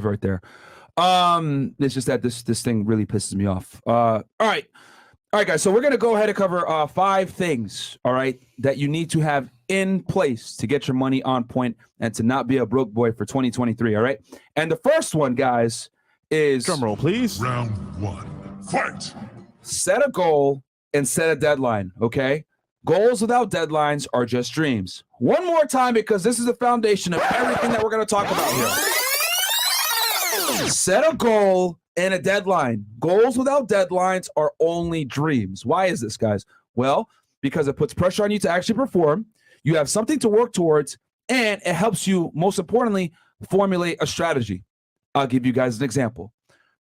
right there. It's just that this thing really pisses me off. All right, guys. So we're gonna go ahead and cover 5 things. All right, that you need to have in place to get your money on point and to not be a broke boy for 2023. All right, and the first one, guys, is drum roll, please. Round 1, fight. Set a goal and set a deadline. Okay, goals without deadlines are just dreams. One more time, because this is the foundation of everything that we're gonna talk about here. Set a goal and a deadline. Goals without deadlines are only dreams. Why is this, guys? Well, because it puts pressure on you to actually perform. You have something to work towards, and it helps you, most importantly, formulate a strategy. I'll give you guys an example.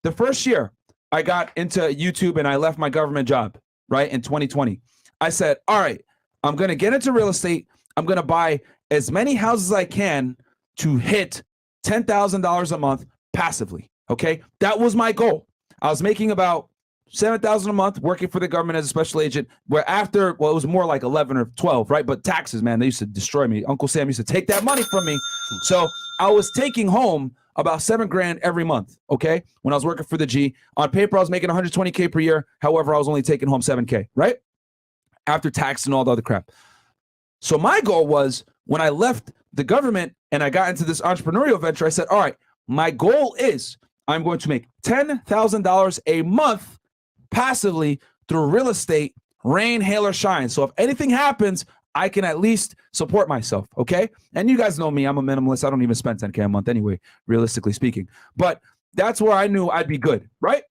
The first year I got into YouTube and I left my government job, right, in 2020. I said, all right, I'm going to get into real estate. I'm going to buy as many houses as I can to hit $10,000 a month passively. Okay, that was my goal. I was making about $7,000 a month working for the government as a special agent, where after, well, it was more like 11 or 12, right? But taxes, man, they used to destroy me. Uncle Sam used to take that money from me. So I was taking home about $7,000 every month. Okay, when I was working for the G, on paper I was making $120K per year. However, I was only taking home $7K, right? After tax and all the other crap. So my goal was, when I left the government and I got into this entrepreneurial venture, I said, all right, my goal is I'm going to make $10,000 a month passively through real estate, rain, hail, or shine. So if anything happens, I can at least support myself, okay? And you guys know me, I'm a minimalist. I don't even spend $10K a month anyway, realistically speaking. But that's where I knew I'd be good, right?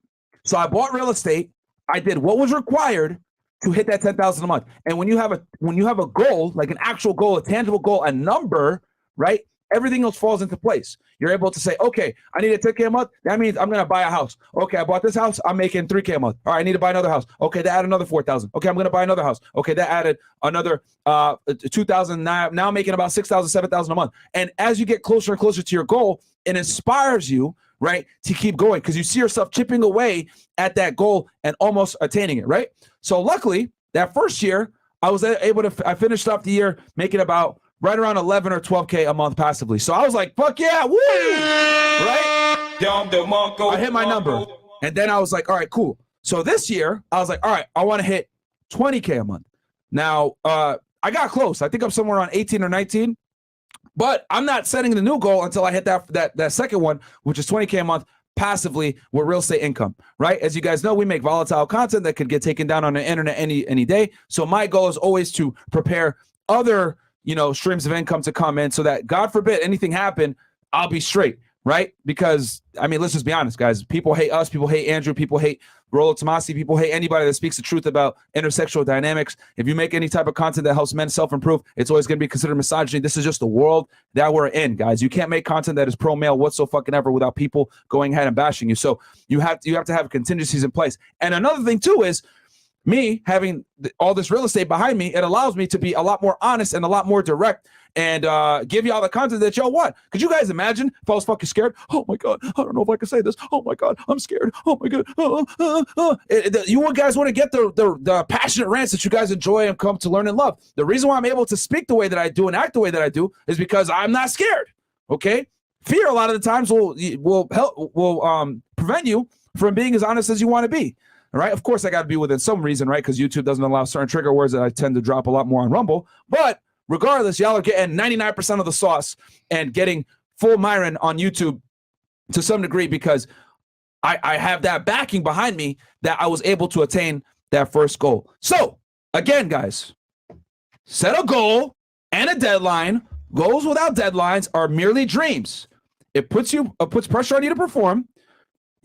So I bought real estate. I did what was required to hit that $10,000 a month. And when you have a goal, like an actual goal, a tangible goal, a number, right? Everything else falls into place. You're able to say, okay, I need a $10K a month. That means I'm going to buy a house. Okay, I bought this house. I'm making $3K a month. All right, I need to buy another house. Okay, that added another $4,000. Okay, I'm going to buy another house. Okay, that added another $2,000. Now I'm making about $6,000, $7,000 a month. And as you get closer and closer to your goal, it inspires you, right, to keep going, because you see yourself chipping away at that goal and almost attaining it, right? So luckily, that first year, I was able to, I finished off the year making about right around 11 or 12K a month passively. So I was like, fuck yeah, woo, right? I hit my number. And then I was like, all right, cool. So this year, I was like, all right, I want to hit 20K a month. Now, I got close. I think I'm somewhere around 18 or 19. But I'm not setting the new goal until I hit that second one, which is 20K a month passively with real estate income, right? As you guys know, we make volatile content that could get taken down on the internet any day. So my goal is always to prepare other, streams of income to come in so that, God forbid, anything happen, I'll be straight, right? Because, I mean, let's just be honest, guys. People hate us. People hate Andrew. People hate Rollo Tomasi. People hate anybody that speaks the truth about intersexual dynamics. If you make any type of content that helps men self-improve, it's always going to be considered misogyny. This is just the world that we're in, guys. You can't make content that is pro-male whatsoever without people going ahead and bashing you. So you have to have contingencies in place. And another thing, too, is me having all this real estate behind me, it allows me to be a lot more honest and a lot more direct and give y'all the content that y'all want. Could you guys imagine if I was fucking scared? Oh my God, I don't know if I can say this. Oh my God, I'm scared. Oh my God. You guys want to get the passionate rants that you guys enjoy and come to learn and love. The reason why I'm able to speak the way that I do and act the way that I do is because I'm not scared. Okay? Fear a lot of the times will prevent you from being as honest as you want to be. All right. Of course, I got to be within some reason, right? Because YouTube doesn't allow certain trigger words that I tend to drop a lot more on Rumble. But regardless, y'all are getting 99% of the sauce and getting full Myron on YouTube to some degree because I have that backing behind me that I was able to attain that first goal. So again, guys, set a goal and a deadline. Goals without deadlines are merely dreams. It puts pressure on you to perform.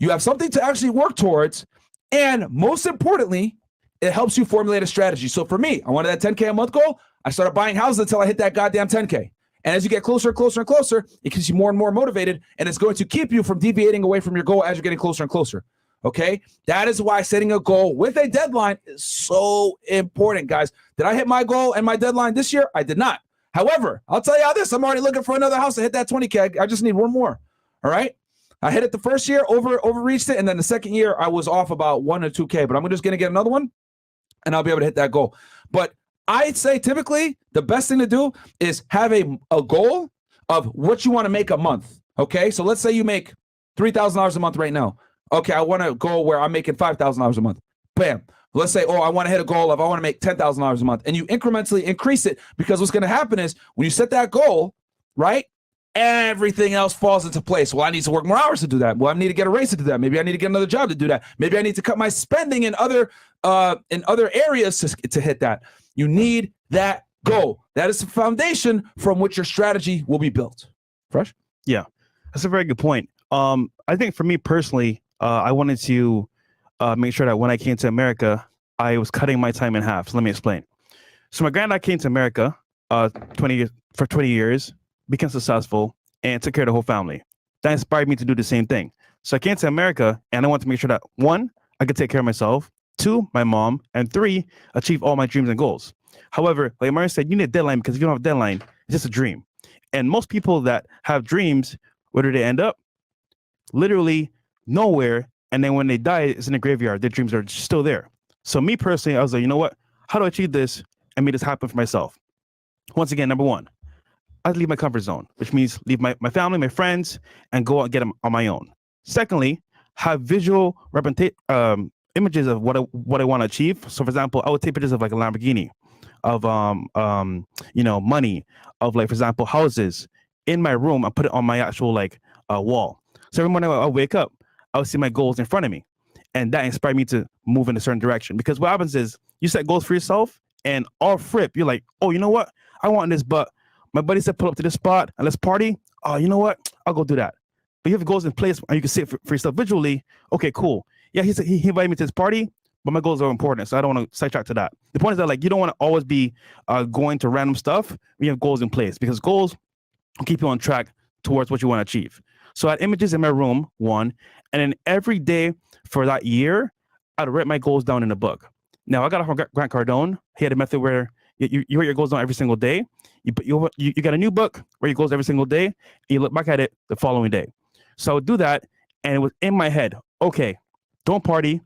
You have something to actually work towards. And most importantly, it helps you formulate a strategy. So for me, I wanted that 10K a month goal. I started buying houses until I hit that goddamn 10K. And as you get closer and closer and closer, it keeps you more and more motivated, and it's going to keep you from deviating away from your goal as you're getting closer and closer. Okay? That is why setting a goal with a deadline is so important, guys. Did I hit my goal and my deadline this year? I did not. However, I'll tell you how this. I'm already looking for another house to hit that 20K. I just need one more. All right? I hit it the first year, overreached it, and then the second year I was off about 1 or 2K. But I'm just going to get another one, and I'll be able to hit that goal. But I'd say typically the best thing to do is have a goal of what you want to make a month. Okay, so let's say you make $3,000 a month right now. Okay, I want to go where I'm making $5,000 a month. Bam. Let's say, I want to hit a goal of I want to make $10,000 a month. And you incrementally increase it, because what's going to happen is when you set that goal, right, everything else falls into place. Well, I need to work more hours to do that. Well, I need to get a raise to do that. Maybe I need to get another job to do that. Maybe I need to cut my spending in other areas to hit that. You need that goal. That is the foundation from which your strategy will be built. Fresh? Yeah, that's a very good point. I think for me personally, I wanted to make sure that when I came to America, I was cutting my time in half. So let me explain. So my granddad came to America for 20 years, became successful, and took care of the whole family. That inspired me to do the same thing. So I came to America, and I wanted to make sure that 1, I could take care of myself, 2, my mom, and 3, achieve all my dreams and goals. However, like Mario said, you need a deadline, because if you don't have a deadline, it's just a dream. And most people that have dreams, where do they end up? Literally nowhere. And then when they die, it's in the graveyard. Their dreams are still there. So me personally, I was like, you know what? How do I achieve this and make this happen for myself? Once again, number 1, I have to leave my comfort zone, which means leave my family, my friends, and go out and get them on my own. Secondly, have visual images of what I want to achieve. So for example, I would take pictures of like a Lamborghini, of money, of like, for example, houses in my room. I put it on my actual wall. So every morning I wake up, I would see my goals in front of me, and that inspired me to move in a certain direction. Because what happens is you set goals for yourself, and off rip, you're like, oh, you know what? I want this, but my buddy said pull up to this spot and let's party. Oh, you know what? I'll go do that. But you have goals in place and you can see it for yourself visually. Okay, cool. Yeah, he invited me to this party, but my goals are important, so I don't want to sidetrack to that. The point is that you don't want to always be going to random stuff when you have goals in place, because goals will keep you on track towards what you want to achieve. So I had images in my room, 1, and then every day for that year, I'd write my goals down in a book. Now, I got it from Grant Cardone. He had a method where you write your goals down every single day. You got a new book where your goals every single day, and you look back at it the following day. So I would do that, and it was in my head. Okay, don't party,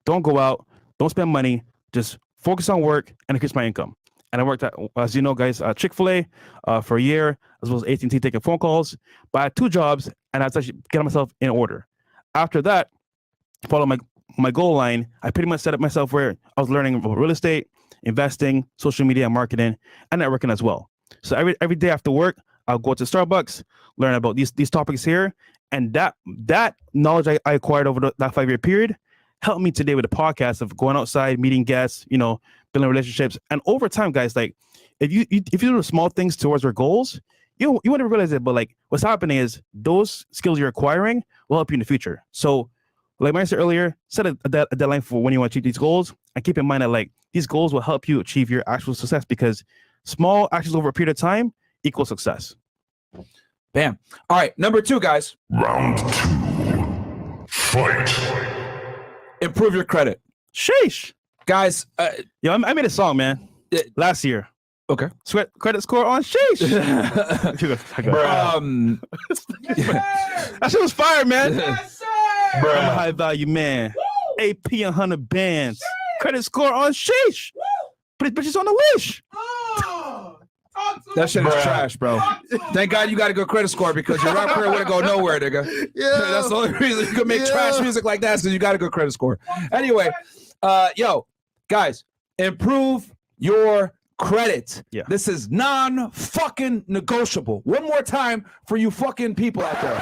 don't go out, don't spend money, just focus on work and increase my income. And I worked at, as you know, guys, Chick-fil-A for a year, as well as AT&T taking phone calls. But I had 2 jobs, and I was actually getting myself in order. After that, follow my goal line, I pretty much set up myself where I was learning about real estate, investing, social media, marketing, and networking as well. So every day after work, I'll go to Starbucks, learn about these topics here, and that knowledge I acquired over that 5-year period helped me today with the podcast of going outside, meeting guests, building relationships. And over time, guys, like if you do the small things towards your goals, you wouldn't realize it, but what's happening is those skills you're acquiring will help you in the future. So like I said earlier, set a deadline for when you want to achieve these goals, and keep in mind that these goals will help you achieve your actual success, because small actions over a period of time equals success. Bam. All right, number 2, guys. Round 2. Fight. Improve your credit. Sheesh. Guys. I made a song, man, last year. Okay. Credit score on sheesh. That shit was fire, man. Yes, sir. I'm a high value man. Woo! AP 100 bands. Sure. Credit score on sheesh. Woo! Put his bitches on the leash. Oh, that shit is trash, bro. Thank God you got a good credit score, because your rap career wouldn't go nowhere, nigga. Yeah. That's the only reason you can make trash music like that, because you got a good credit score. Anyway, guys, improve your credit. Yeah. This is non-fucking negotiable. One more time for you fucking people out there.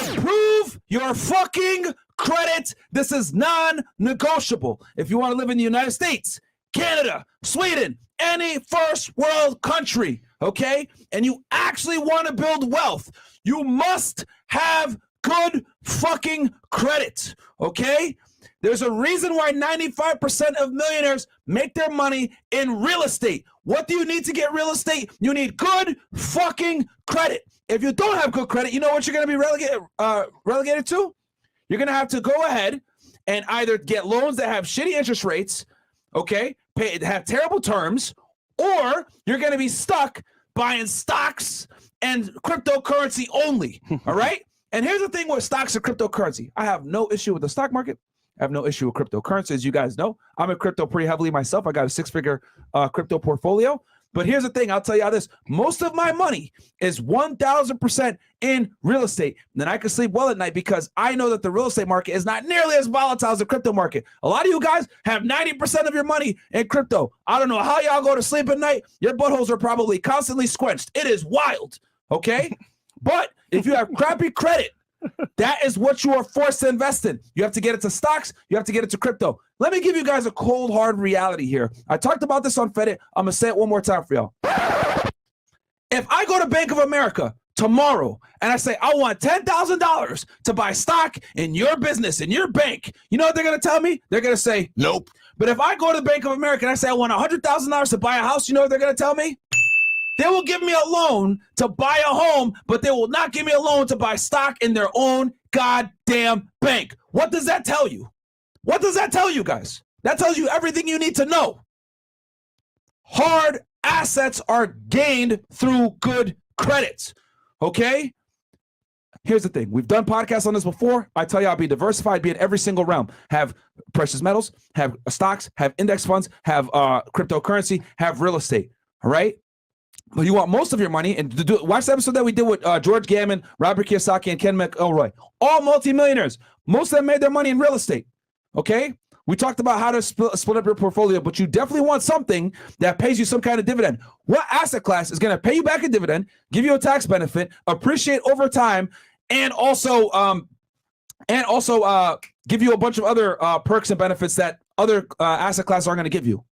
Improve your fucking credit. This is non-negotiable. If you want to live in the United States, Canada, Sweden, any first world country, okay, and you actually want to build wealth, you must have good fucking credit, okay? There's a reason why 95% of millionaires make their money in real estate. What do you need to get real estate? You need good fucking credit. If you don't have good credit, you know what you're going to be relegated to? You're going to have to go ahead and either get loans that have shitty interest rates, okay, have terrible terms, or you're going to be stuck buying stocks and cryptocurrency only, all right? And here's the thing with stocks and cryptocurrency. I have no issue with the stock market. I have no issue with cryptocurrency. As you guys know, I'm in crypto pretty heavily myself. I got a 6-figure crypto portfolio. But here's the thing. I'll tell you how this. Most of my money is 1,000% in real estate. And then I can sleep well at night because I know that the real estate market is not nearly as volatile as the crypto market. A lot of you guys have 90% of your money in crypto. I don't know how y'all go to sleep at night. Your buttholes are probably constantly squenched. It is wild. Okay? But if you have crappy credit, that is what you are forced to invest in. You have to get into stocks. You have to get into crypto. Let me give you guys a cold, hard reality here. I talked about this on Fed. I'm going to say it one more time for y'all. If I go to Bank of America tomorrow and I say, I want $10,000 to buy stock in your business, in your bank, you know what they're going to tell me? They're going to say, nope. But if I go to the Bank of America and I say, I want $100,000 to buy a house, you know what they're going to tell me? They will give me a loan to buy a home, but they will not give me a loan to buy stock in their own goddamn bank. What does that tell you? What does that tell you, guys? That tells you everything you need to know. Hard assets are gained through good credits, okay? Here's the thing. We've done podcasts on this before. I tell you, I'll be diversified, be in every single realm. Have precious metals, have stocks, have index funds, have cryptocurrency, have real estate, all right? But you want most of your money, and watch the episode that we did with George Gammon, Robert Kiyosaki, and Ken McElroy. All multimillionaires. Most of them made their money in real estate. Okay? We talked about how to split up your portfolio, but you definitely want something that pays you some kind of dividend. What asset class is going to pay you back a dividend, give you a tax benefit, appreciate over time, and also give you a bunch of other perks and benefits that other asset classes aren't going to give you?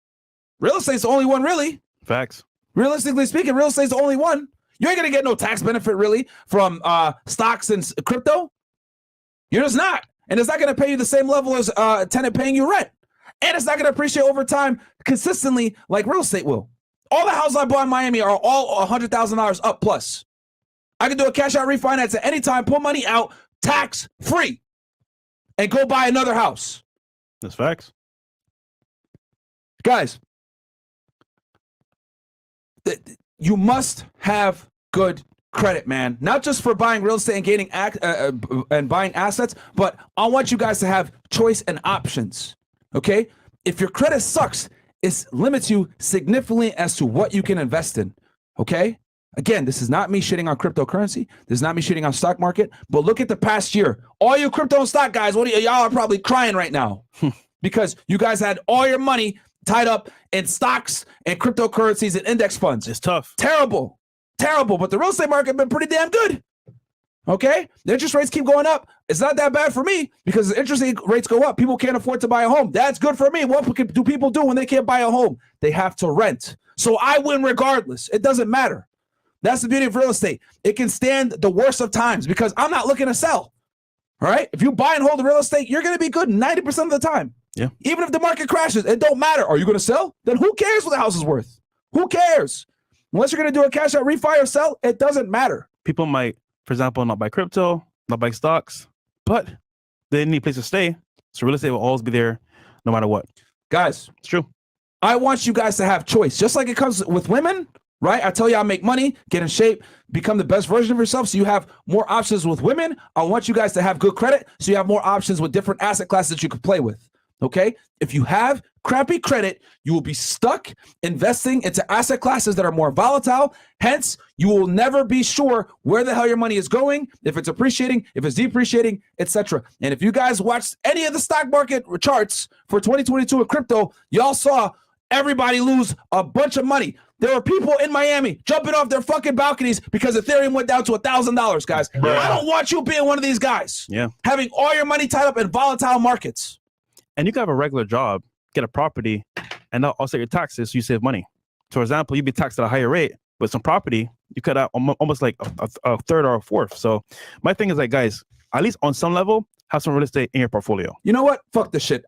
Real estate's the only one, really. Facts. Realistically speaking, real estate's the only one. You ain't going to get no tax benefit, really, from stocks and crypto. You're just not. And it's not going to pay you the same level as a tenant paying you rent. And it's not going to appreciate over time consistently like real estate will. All the houses I bought in Miami are all $100,000 up plus. I can do a cash out refinance at any time, pull money out, tax free, and go buy another house. That's facts. Guys, you must have good credit, man. Not just for buying real estate and gaining and buying assets, but I want you guys to have choice and options. Okay? If your credit sucks, it limits you significantly as to what you can invest in. Okay? Again, this is not me shitting on cryptocurrency. This is not me shitting on stock market. But look at the past year. All you crypto and stock guys, y'all are probably crying right now because you guys had all your money tied up in stocks and cryptocurrencies and index funds. It's tough. Terrible. But the real estate market has been pretty damn good. Okay? The interest rates keep going up. It's not that bad for me because the interest rates go up. People can't afford to buy a home. That's good for me. What do people do when they can't buy a home? They have to rent. So I win regardless. It doesn't matter. That's the beauty of real estate. It can stand the worst of times because I'm not looking to sell. All right? If you buy and hold the real estate, you're going to be good 90% of the time. Yeah. Even if the market crashes, it don't matter. Are you going to sell? Then who cares what the house is worth? Who cares? Unless you're going to do a cash out refi or sell, it doesn't matter. People might, for example, not buy crypto, not buy stocks, but they need a place to stay. So real estate will always be there no matter what. Guys, it's true. I want you guys to have choice. Just like it comes with women, right? I tell you, I make money, get in shape, become the best version of yourself. So you have more options with women. I want you guys to have good credit. So you have more options with different asset classes that you can play with. Okay? If you have crappy credit, you will be stuck investing into asset classes that are more volatile. Hence, you will never be sure where the hell your money is going, if it's appreciating, if it's depreciating, etc. And if you guys watched any of the stock market charts for 2022 with crypto, y'all saw everybody lose a bunch of money. There were people in Miami jumping off their fucking balconies because Ethereum went down to $1,000, guys. Yeah. I don't want you being one of these guys. Yeah. Having all your money tied up in volatile markets. And you can have a regular job, get a property, and not offset your taxes so you save money. So, for example, you'd be taxed at a higher rate, but some property, you could have almost like a third or a fourth. So my thing is like, guys, at least on some level, have some real estate in your portfolio. You know what? Fuck this shit.